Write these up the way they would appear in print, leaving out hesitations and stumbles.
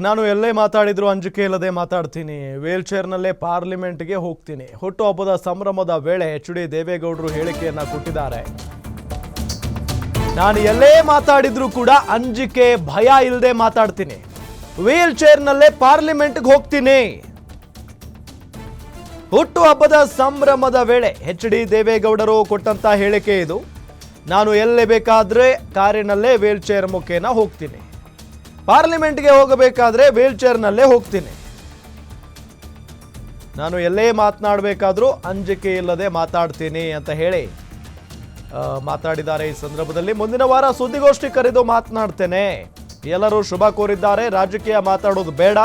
ನಾನು ಎಲ್ಲೇ ಮಾತಾಡಿದ್ರು ಅಂಜಿಕೆ ಇಲ್ಲದೆ ಮಾತಾಡ್ತೀನಿ. ವೀಲ್ ಚೇರ್ನಲ್ಲೇ ಪಾರ್ಲಿಮೆಂಟ್ಗೆ ಹೋಗ್ತೀನಿ. ಹುಟ್ಟುಹಬ್ಬದ ಸಂಭ್ರಮದ ವೇಳೆ ಎಚ್.ಡಿ. ದೇವೇಗೌಡರು ಹೇಳಿಕೆಯನ್ನ ಕೊಟ್ಟಿದ್ದಾರೆ. ನಾನು ಎಲ್ಲೇ ಮಾತಾಡಿದ್ರು ಕೂಡ ಅಂಜಿಕೆ ಭಯ ಇಲ್ಲದೆ ಮಾತಾಡ್ತೀನಿ. ವೀಲ್ ಚೇರ್ನಲ್ಲೇ ಪಾರ್ಲಿಮೆಂಟ್ಗೆ ಹೋಗ್ತೀನಿ. ಹುಟ್ಟುಹಬ್ಬದ ಸಂಭ್ರಮದ ವೇಳೆ ಎಚ್.ಡಿ. ದೇವೇಗೌಡರು ಕೊಟ್ಟಂತ ಹೇಳಿಕೆ ಇದು. ನಾನು ಎಲ್ಲೇ ಬೇಕಾದ್ರೆ ಕಾರಿನಲ್ಲೇ ವೀಲ್ ಚೇರ್ ಮುಖೇನ ಹೋಗ್ತೀನಿ. ಪಾರ್ಲಿಮೆಂಟ್ಗೆ ಹೋಗಬೇಕಾದ್ರೆ ವೀಲ್ ಚೇರ್ನಲ್ಲೇ ಹೋಗ್ತೀನಿ. ನಾನು ಎಲ್ಲೇ ಮಾತನಾಡಬೇಕಾದ್ರೂ ಅಂಜಿಕೆ ಇಲ್ಲದೆ ಮಾತಾಡ್ತೀನಿ ಅಂತ ಹೇಳಿ ಮಾತಾಡಿದ್ದಾರೆ. ಈ ಸಂದರ್ಭದಲ್ಲಿ ಮುಂದಿನ ವಾರ ಸುದ್ದಿಗೋಷ್ಠಿ ಕರೆದು ಮಾತನಾಡ್ತೇನೆ. ಎಲ್ಲರೂ ಶುಭ ಕೋರಿದ್ದಾರೆ. ರಾಜಕೀಯ ಮಾತಾಡೋದು ಬೇಡ.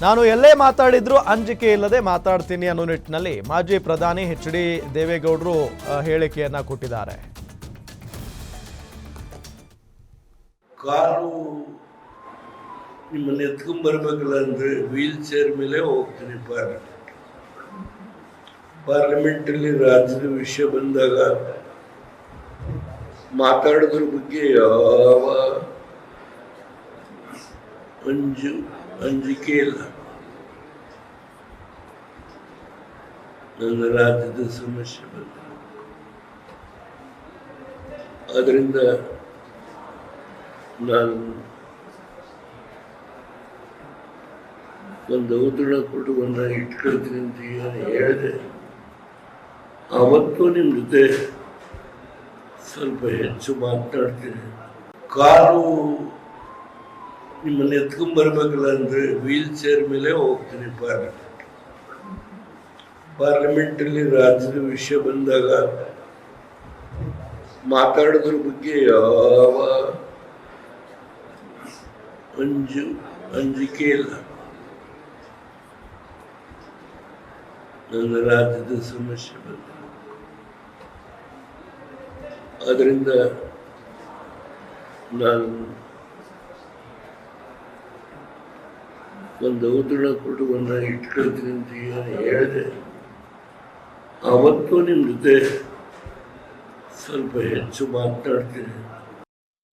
ನಾನು ಎಲ್ಲೇ ಮಾತಾಡಿದ್ರೂ ಅಂಜಿಕೆ ಇಲ್ಲದೆ ಮಾತಾಡ್ತೀನಿ ಅನ್ನೋ ನಿಟ್ಟಿನಲ್ಲಿ ಮಾಜಿ ಪ್ರಧಾನಿ ಎಚ್.ಡಿ. ದೇವೇಗೌಡರು ಹೇಳಿಕೆಯನ್ನ ಕೊಟ್ಟಿದ್ದಾರೆ. ಕಾರು ನಿಮ್ಮನ್ನು ಎತ್ಕೊಂಡ್ಬರ್ಬೇಕಲ್ಲ ಅಂದರೆ ವೀಲ್ ಚೇರ್ ಮೇಲೆ ಹೋಗ್ತೀನಿ. ಪಾರ್ಲಿಮೆಂಟಲ್ಲಿ ರಾಜ್ಯದ ವಿಷಯ ಬಂದಾಗ ಮಾತಾಡೋದ್ರ ಬಗ್ಗೆ ಯಾವ ಅಂಜಿಕೆ ಇಲ್ಲ. ನನ್ನ ರಾಜ್ಯದ ಸಮಸ್ಯೆ ಬಂದ ಅದರಿಂದ ನಾನು ಒಂದು ಔತಣ ಕುಟುಂಬನ ಇಟ್ಕೊಳ್ತೀನಿ ಅಂತ ಏನು ಹೇಳಿದೆ. ಅವತ್ತು ನಿಮ್ಮ ಜೊತೆ ಸ್ವಲ್ಪ ಹೆಚ್ಚು ಮಾತನಾಡ್ತೀನಿ. ಕಾರು ನಿಮ್ಮನ್ನು ಎತ್ಕೊಂಡ್ಬರ್ಬೇಕಲ್ಲ ಅಂದರೆ ವೀಲ್ ಚೇರ್ ಮೇಲೆ ಹೋಗ್ತೀನಿ. ಪಾರ್ಲಿಮೆಂಟಲ್ಲಿ ರಾಜ್ಯದ ವಿಷಯ ಬಂದಾಗ ಮಾತಾಡೋದ್ರ ಬಗ್ಗೆ ಯಾವ ಅಂಜಿಕೆ ಇಲ್ಲ. ನನ್ನ ರಾಜ್ಯದ ಸಮಸ್ಯೆ ಬಂದ ಅದರಿಂದ ನಾನು ಒಂದು ಔತಣ ಕುಟುಂಬನ ಇಟ್ಕೊಳ್ತೀನಿ ಅಂತ ಏನು ಹೇಳಿದೆ. ಅವತ್ತು ನಿಮ್ಮ ಜೊತೆ ಸ್ವಲ್ಪ ಹೆಚ್ಚು ಮಾತನಾಡ್ತೀನಿ.